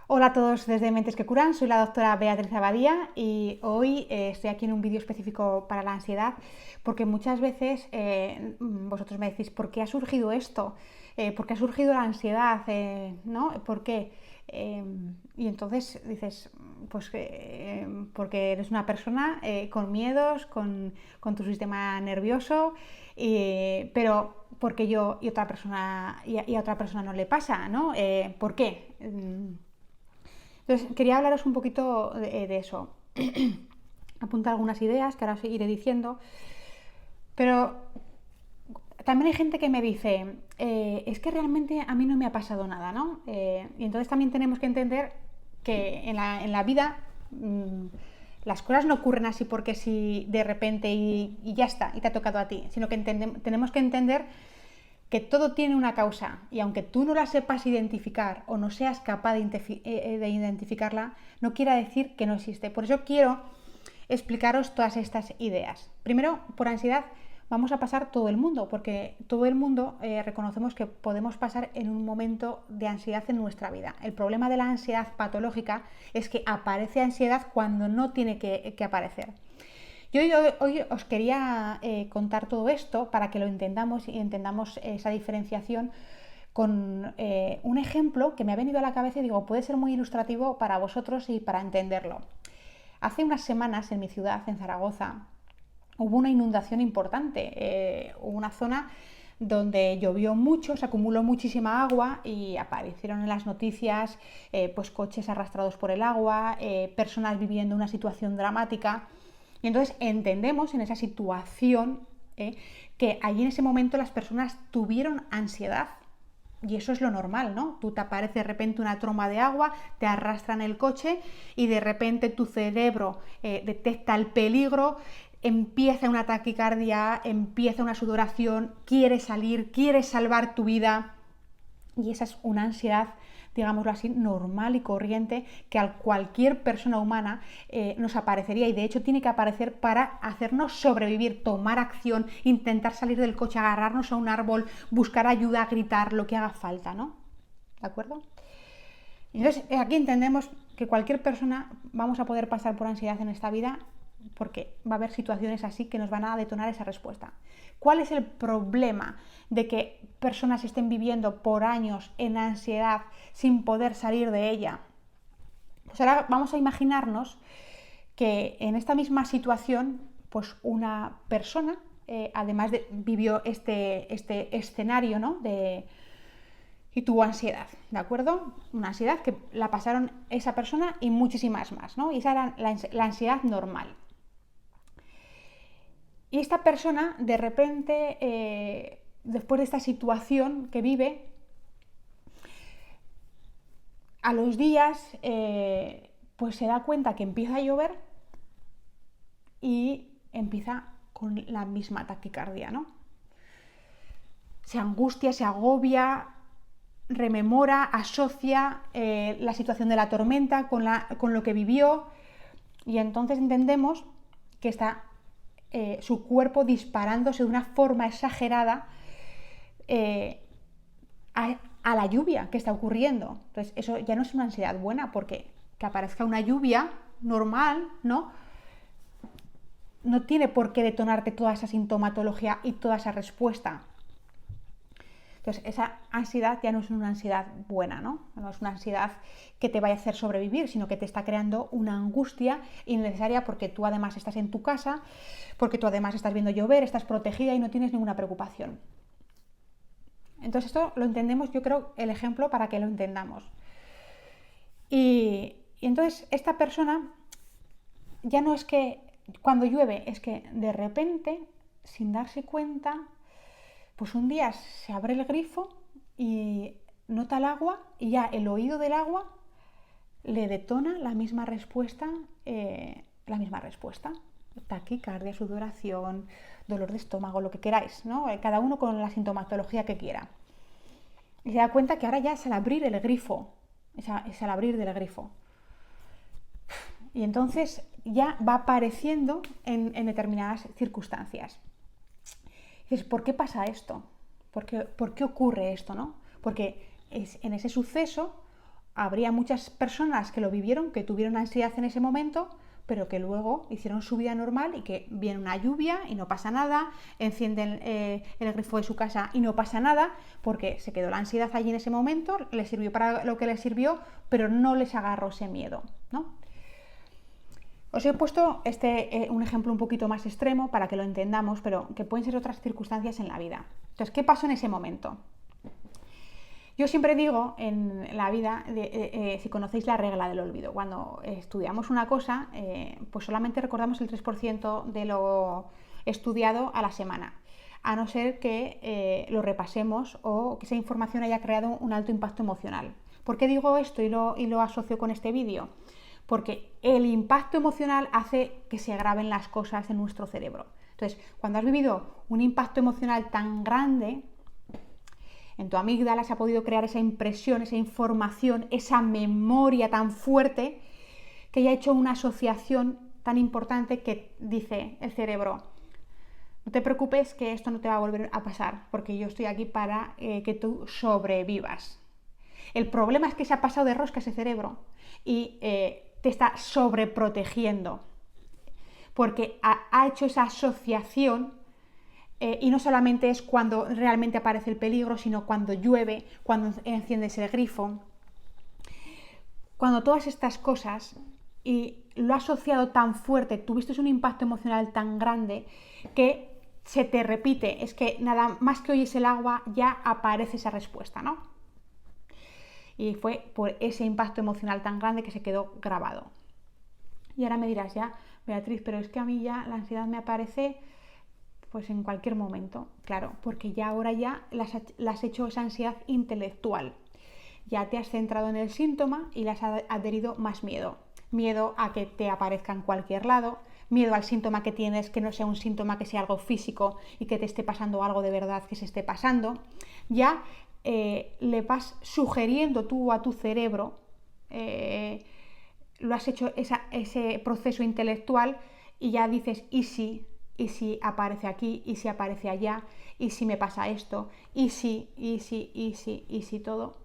Hola a todos desde Mentes que Curan, soy la doctora Beatriz Abadía y hoy estoy aquí en un vídeo específico para la ansiedad porque muchas veces vosotros me decís, ¿por qué ha surgido esto? ¿Por qué ha surgido la ansiedad? ¿No? ¿Por qué? Eh, y entonces dices, pues porque eres una persona con miedos, con tu sistema nervioso, pero porque yo y otra persona y a otra persona no le pasa, ¿no? ¿Por qué? Entonces, quería hablaros un poquito de eso. Apuntar algunas ideas que ahora os iré diciendo. Pero también hay gente que me dice, es que realmente a mí no me ha pasado nada, ¿no? Y entonces también tenemos que entender que en la vida las cosas no ocurren así porque sí de repente y ya está, y te ha tocado a ti, sino que tenemos que entender que todo tiene una causa y aunque tú no la sepas identificar o no seas capaz de identificarla, no quiere decir que no existe. Por eso quiero explicaros todas estas ideas. Primero, por ansiedad vamos a pasar todo el mundo, porque todo el mundo reconocemos que podemos pasar en un momento de ansiedad en nuestra vida. El problema de la ansiedad patológica es que aparece ansiedad cuando no tiene que aparecer. Yo hoy os quería contar todo esto para que lo entendamos y entendamos esa diferenciación con un ejemplo que me ha venido a la cabeza y digo, puede ser muy ilustrativo para vosotros y para entenderlo. Hace unas semanas en mi ciudad, en Zaragoza, hubo una inundación importante. Hubo una zona donde llovió mucho, se acumuló muchísima agua y aparecieron en las noticias pues coches arrastrados por el agua, personas viviendo una situación dramática. Y entonces entendemos en esa situación que allí en ese momento las personas tuvieron ansiedad. Y eso es lo normal, ¿no? Tú te aparece de repente una tromba de agua, te arrastran el coche y de repente tu cerebro detecta el peligro, empieza una taquicardia, empieza una sudoración, quieres salir, quieres salvar tu vida. Y esa es una ansiedad, digámoslo así, normal y corriente que a cualquier persona humana nos aparecería y de hecho tiene que aparecer para hacernos sobrevivir, tomar acción, intentar salir del coche, agarrarnos a un árbol, buscar ayuda, gritar, lo que haga falta, ¿no? ¿De acuerdo? Entonces, aquí entendemos que cualquier persona vamos a poder pasar por ansiedad en esta vida porque va a haber situaciones así que nos van a detonar esa respuesta. ¿Cuál es el problema de que personas estén viviendo por años en ansiedad sin poder salir de ella? Pues ahora vamos a imaginarnos que en esta misma situación, pues una persona, además vivió este escenario, ¿no? Y tuvo ansiedad, ¿de acuerdo? Una ansiedad que la pasaron esa persona y muchísimas más, ¿no? Y esa era la ansiedad normal. Y esta persona, de repente, después de esta situación que vive, a los días, pues se da cuenta que empieza a llover y empieza con la misma taquicardia, ¿no? Se angustia, se agobia, rememora, asocia la situación de la tormenta con lo que vivió y entonces entendemos que está su cuerpo disparándose de una forma exagerada a la lluvia que está ocurriendo. Entonces eso ya no es una ansiedad buena porque que aparezca una lluvia normal, ¿no? No tiene por qué detonarte toda esa sintomatología y toda esa respuesta. Entonces, esa ansiedad ya no es una ansiedad buena, ¿no? No es una ansiedad que te vaya a hacer sobrevivir, sino que te está creando una angustia innecesaria porque tú además estás en tu casa, porque tú además estás viendo llover, estás protegida y no tienes ninguna preocupación. Entonces, esto lo entendemos, yo creo, el ejemplo para que lo entendamos. Y entonces, esta persona ya no es que cuando llueve, es que de repente, sin darse cuenta, pues un día se abre el grifo y nota el agua y ya el oído del agua le detona la misma respuesta, taquicardia, sudoración, dolor de estómago, lo que queráis, ¿no? Cada uno con la sintomatología que quiera. Y se da cuenta que ahora ya es al abrir el grifo, es al abrir del grifo. Y entonces ya va apareciendo en determinadas circunstancias. Y dices, ¿por qué pasa esto? ¿Por qué ocurre esto, no? Porque en ese suceso habría muchas personas que lo vivieron, que tuvieron ansiedad en ese momento, pero que luego hicieron su vida normal y que viene una lluvia y no pasa nada, encienden el grifo de su casa y no pasa nada, porque se quedó la ansiedad allí en ese momento, les sirvió para lo que les sirvió, pero no les agarró ese miedo, ¿no? Os he puesto un ejemplo un poquito más extremo para que lo entendamos, pero que pueden ser otras circunstancias en la vida. Entonces, ¿qué pasó en ese momento? Yo siempre digo en la vida, si conocéis la regla del olvido, cuando estudiamos una cosa, pues solamente recordamos el 3% de lo estudiado a la semana, a no ser que lo repasemos o que esa información haya creado un alto impacto emocional. ¿Por qué digo esto y lo asocio con este vídeo? Porque el impacto emocional hace que se graben las cosas en nuestro cerebro. Entonces, cuando has vivido un impacto emocional tan grande, en tu amígdala se ha podido crear esa impresión, esa información, esa memoria tan fuerte que ya ha hecho una asociación tan importante que dice el cerebro: no te preocupes, que esto no te va a volver a pasar, porque yo estoy aquí para que tú sobrevivas. El problema es que se ha pasado de rosca ese cerebro y te está sobreprotegiendo, porque ha hecho esa asociación. Y no solamente es cuando realmente aparece el peligro, sino cuando llueve, cuando enciendes el grifo, cuando todas estas cosas, y lo has asociado tan fuerte, tuviste un impacto emocional tan grande que se te repite, es que nada más que oyes el agua ya aparece esa respuesta, ¿no? Y fue por ese impacto emocional tan grande que se quedó grabado. Y ahora me dirás, ya, Beatriz, pero es que a mí ya la ansiedad me aparece pues en cualquier momento, claro, porque ya ahora ya las has hecho esa ansiedad intelectual. Ya te has centrado en el síntoma y le has adherido más miedo. Miedo a que te aparezca en cualquier lado, miedo al síntoma que tienes, que no sea un síntoma, que sea algo físico y que te esté pasando algo de verdad que se esté pasando. Ya le vas sugiriendo tú a tu cerebro, lo has hecho ese proceso intelectual y ya dices, ¿y si aparece aquí? ¿Y si aparece allá? ¿Y si me pasa esto? ¿Y si todo?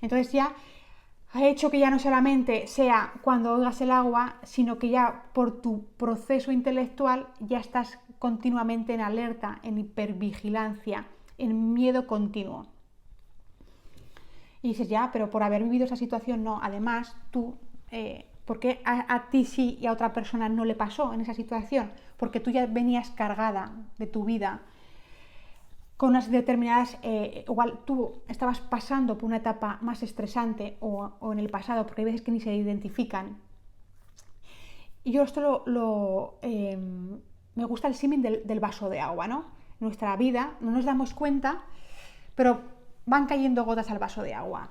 Entonces ya ha hecho que ya no solamente sea cuando oigas el agua, sino que ya por tu proceso intelectual ya estás continuamente en alerta, en hipervigilancia, en miedo continuo. Y dices, ya, pero por haber vivido esa situación no. Además, tú, ¿por qué a ti sí y a otra persona no le pasó en esa situación? Porque tú ya venías cargada de tu vida con unas determinadas, igual tú estabas pasando por una etapa más estresante o en el pasado, porque hay veces que ni se identifican. Y yo esto me gusta el símil del vaso de agua, ¿no? En nuestra vida no nos damos cuenta, pero van cayendo gotas al vaso de agua.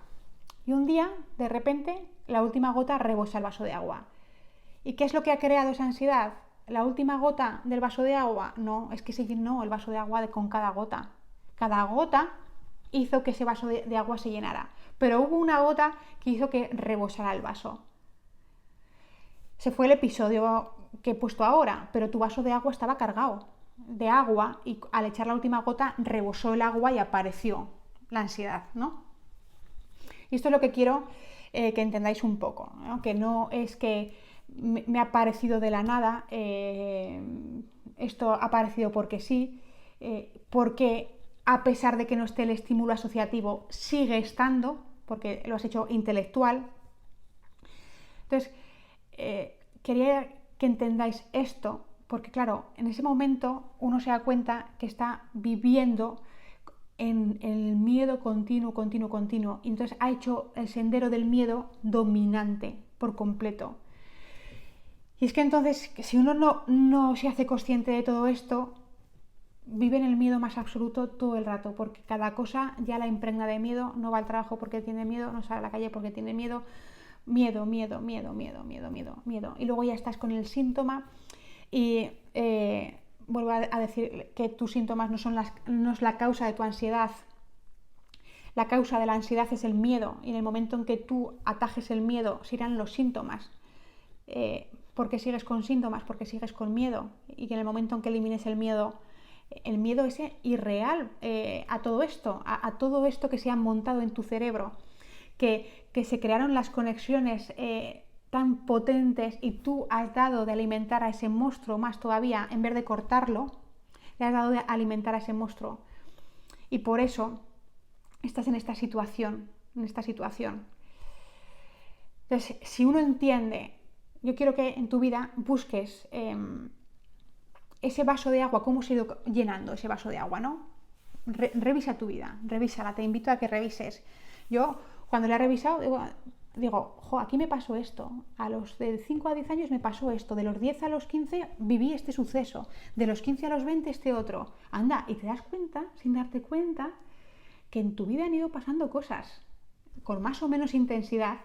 Y un día, de repente, la última gota rebosa el vaso de agua. ¿Y qué es lo que ha creado esa ansiedad? ¿La última gota del vaso de agua? No, es que se llenó el vaso de agua con cada gota. Cada gota hizo que ese vaso de agua se llenara. Pero hubo una gota que hizo que rebosara el vaso. Se fue el episodio que he puesto ahora, pero tu vaso de agua estaba cargado de agua y al echar la última gota rebosó el agua y apareció la ansiedad, ¿no? Y esto es lo que quiero que entendáis un poco, ¿no? Que no es que me ha aparecido de la nada, esto ha aparecido porque sí, porque a pesar de que no esté el estímulo asociativo, sigue estando, porque lo has hecho intelectual. Entonces, quería que entendáis esto, porque claro, en ese momento uno se da cuenta que está viviendo en el miedo continuo, y entonces ha hecho el sendero del miedo dominante por completo. Y es que entonces, si uno no se hace consciente de todo esto, vive en el miedo más absoluto todo el rato, porque cada cosa ya la impregna de miedo, no va al trabajo porque tiene miedo, no sale a la calle porque tiene miedo, miedo. Y luego ya estás con el síntoma y vuelvo a decir que tus síntomas no es la causa de tu ansiedad. La causa de la ansiedad es el miedo, y en el momento en que tú atajes el miedo, se irán los síntomas. ¿Por qué sigues con síntomas? Porque sigues con miedo, y que en el momento en que elimines el miedo es irreal a todo esto que se ha montado en tu cerebro, que que se crearon las conexiones tan potentes y tú has dado de alimentar a ese monstruo más todavía, en vez de cortarlo, le has dado de alimentar a ese monstruo. Y por eso estás en esta situación, Entonces, si uno entiende, yo quiero que en tu vida busques ese vaso de agua, cómo se ha ido llenando ese vaso de agua, ¿no? Revisa tu vida, revísala, te invito a que revises. Yo, cuando la he revisado, digo, aquí me pasó esto, a los de 5 a 10 años me pasó esto, de los 10 a los 15 viví este suceso, de los 15 a los 20 este otro. Anda, y te das cuenta, sin darte cuenta, que en tu vida han ido pasando cosas con más o menos intensidad,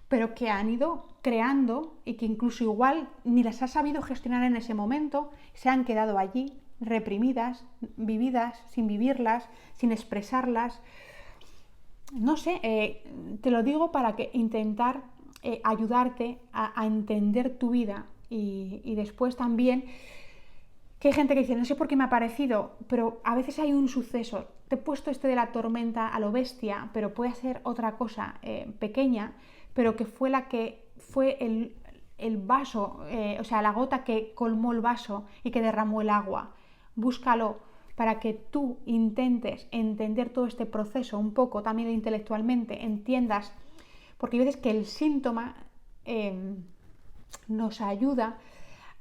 pero que han ido creando y que incluso igual ni las has sabido gestionar en ese momento, se han quedado allí, reprimidas, vividas, sin vivirlas, sin expresarlas. No sé, te lo digo para que intentar ayudarte a entender tu vida y después también que hay gente que dice, no sé por qué me ha parecido, pero a veces hay un suceso. Te he puesto este de la tormenta a lo bestia, pero puede ser otra cosa pequeña, pero que fue el vaso, o sea, la gota que colmó el vaso y que derramó el agua. Búscalo para que tú intentes entender todo este proceso un poco también intelectualmente, entiendas, porque hay veces que el síntoma nos ayuda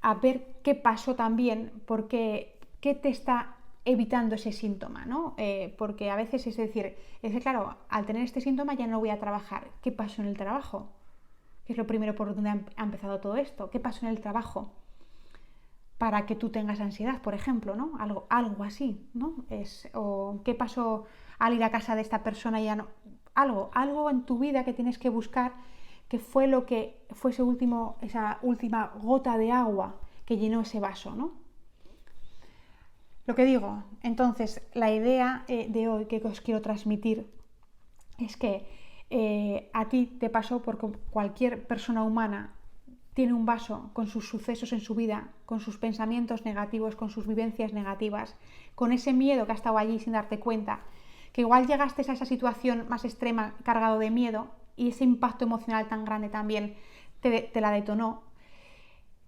a ver qué pasó también, porque qué te está evitando ese síntoma, ¿no? Porque a veces es decir, claro, al tener este síntoma ya no voy a trabajar. ¿Qué pasó en el trabajo? ¿Qué es lo primero por donde ha empezado todo esto? ¿Qué pasó en el trabajo? Para que tú tengas ansiedad, por ejemplo, ¿no? Algo así, ¿no? O qué pasó al ir a casa de esta persona y ya no. Algo en tu vida que tienes que buscar que fue lo que fue esa última gota de agua que llenó ese vaso, ¿no? Lo que digo, entonces, la idea de hoy que os quiero transmitir es que a ti te pasó porque cualquier persona humana tiene un vaso con sus sucesos en su vida, con sus pensamientos negativos, con sus vivencias negativas, con ese miedo que ha estado allí sin darte cuenta, que igual llegaste a esa situación más extrema cargado de miedo y ese impacto emocional tan grande también te la detonó,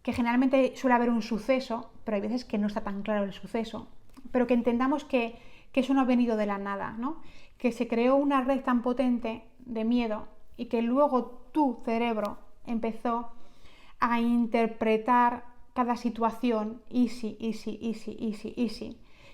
que generalmente suele haber un suceso, pero hay veces que no está tan claro el suceso, pero que entendamos que eso no ha venido de la nada, ¿no? Que se creó una red tan potente de miedo y que luego tu cerebro empezó a interpretar cada situación easy.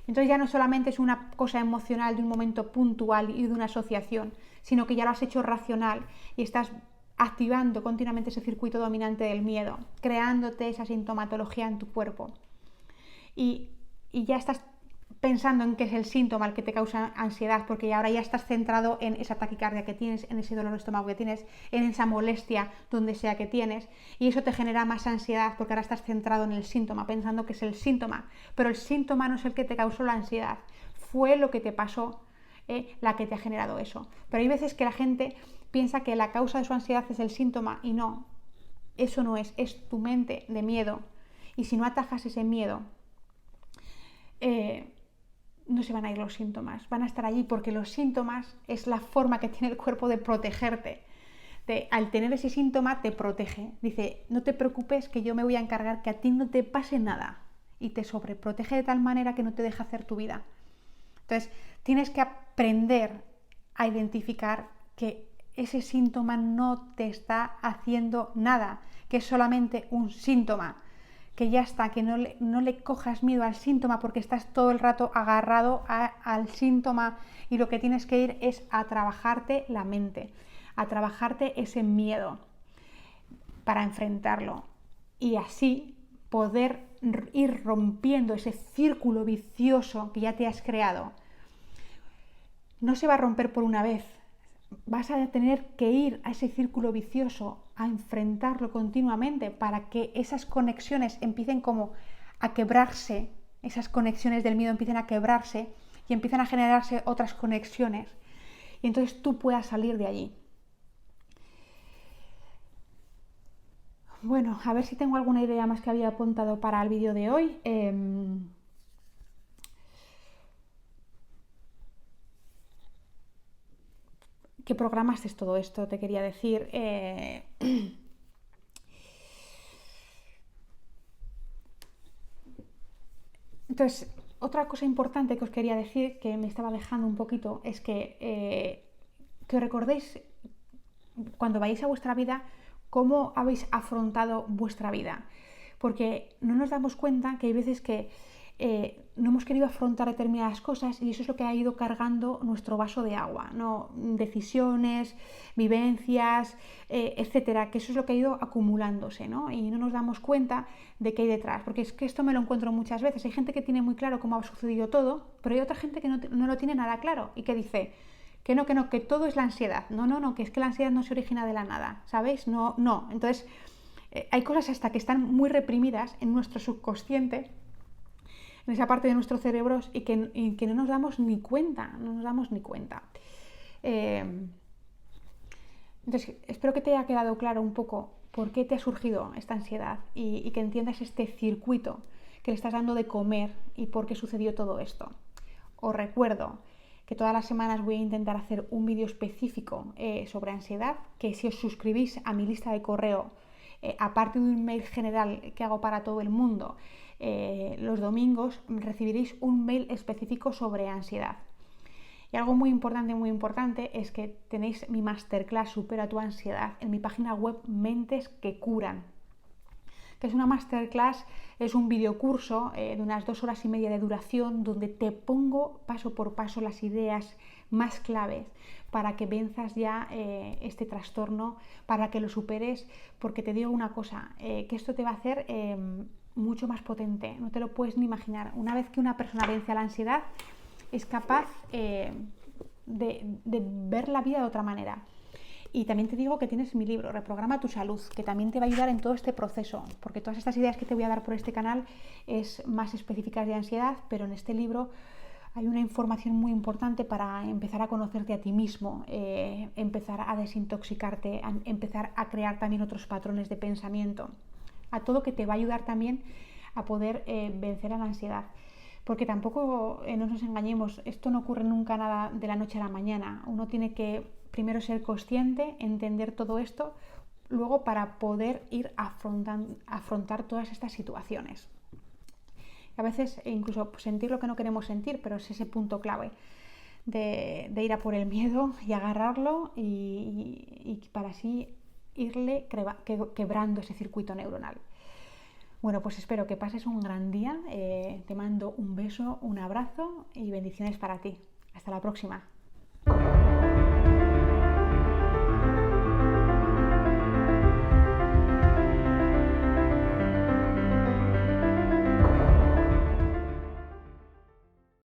Entonces ya no solamente es una cosa emocional de un momento puntual y de una asociación, sino que ya lo has hecho racional y estás activando continuamente ese circuito dominante del miedo, creándote esa sintomatología en tu cuerpo. Y ya estás pensando en qué es el síntoma el que te causa ansiedad, porque ahora ya estás centrado en esa taquicardia que tienes, en ese dolor de estómago que tienes, en esa molestia donde sea que tienes, y eso te genera más ansiedad porque ahora estás centrado en el síntoma, pensando que es el síntoma, pero el síntoma no es el que te causó la ansiedad, fue lo que te pasó, la que te ha generado eso. Pero hay veces que la gente piensa que la causa de su ansiedad es el síntoma y no, eso no es tu mente de miedo, y si no atajas ese miedo, no se van a ir los síntomas, van a estar allí porque los síntomas es la forma que tiene el cuerpo de protegerte. Al tener ese síntoma te protege, dice, no te preocupes que yo me voy a encargar que a ti no te pase nada y te sobreprotege de tal manera que no te deja hacer tu vida. Entonces tienes que aprender a identificar que ese síntoma no te está haciendo nada, que es solamente un síntoma, que ya está, que no le cojas miedo al síntoma porque estás todo el rato agarrado al síntoma y lo que tienes que ir es a trabajarte la mente, a trabajarte ese miedo para enfrentarlo y así poder ir rompiendo ese círculo vicioso que ya te has creado. No se va a romper por una vez, vas a tener que ir a ese círculo vicioso, a enfrentarlo continuamente para que esas conexiones empiecen como a quebrarse, esas conexiones del miedo empiecen a quebrarse y empiezan a generarse otras conexiones y entonces tú puedas salir de allí. Bueno, a ver si tengo alguna idea más que había apuntado para el vídeo de hoy. que programaste todo esto, te quería decir. Entonces, otra cosa importante que os quería decir, que me estaba dejando un poquito, es que os recordéis cuando vayáis a vuestra vida cómo habéis afrontado vuestra vida. Porque no nos damos cuenta que hay veces que no hemos querido afrontar determinadas cosas y eso es lo que ha ido cargando nuestro vaso de agua, ¿no? Decisiones, vivencias, etcétera, que eso es lo que ha ido acumulándose, ¿no? Y no nos damos cuenta de qué hay detrás, porque es que esto me lo encuentro muchas veces. Hay gente que tiene muy claro cómo ha sucedido todo, pero hay otra gente que no lo tiene nada claro y que dice que todo es la ansiedad. No, que es que la ansiedad no se origina de la nada, ¿sabéis? No. Entonces, hay cosas hasta que están muy reprimidas en nuestro subconsciente, en esa parte de nuestro cerebro y que no nos damos ni cuenta, Entonces, espero que te haya quedado claro un poco por qué te ha surgido esta ansiedad y que entiendas este circuito que le estás dando de comer y por qué sucedió todo esto. Os recuerdo que todas las semanas voy a intentar hacer un vídeo específico sobre ansiedad, que si os suscribís a mi lista de correo, aparte de un mail general que hago para todo el mundo, los domingos recibiréis un mail específico sobre ansiedad. Y algo muy importante es que tenéis mi masterclass Supera tu ansiedad en mi página web Mentes que Curan, que es una masterclass, es un videocurso de unas 2 horas y media de duración donde te pongo paso por paso las ideas más claves para que venzas ya este trastorno, para que lo superes, porque te digo una cosa, que esto te va a hacer mucho más potente, no te lo puedes ni imaginar. Una vez que una persona vence a la ansiedad, es capaz de ver la vida de otra manera. Y también te digo que tienes mi libro, Reprograma tu salud, que también te va a ayudar en todo este proceso, porque todas estas ideas que te voy a dar por este canal es más específicas de ansiedad, pero en este libro hay una información muy importante para empezar a conocerte a ti mismo, empezar a desintoxicarte, empezar a crear también otros patrones de pensamiento, a todo que te va a ayudar también a poder vencer a la ansiedad. Porque tampoco no nos engañemos, esto no ocurre nunca nada de la noche a la mañana. Uno tiene que primero ser consciente, entender todo esto, luego para poder ir a afrontar todas estas situaciones. Y a veces incluso sentir lo que no queremos sentir, pero es ese punto clave de ir a por el miedo y agarrarlo y para así irle quebrando ese circuito neuronal. Bueno, pues espero que pases un gran día. Te mando un beso, un abrazo y bendiciones para ti. Hasta la próxima.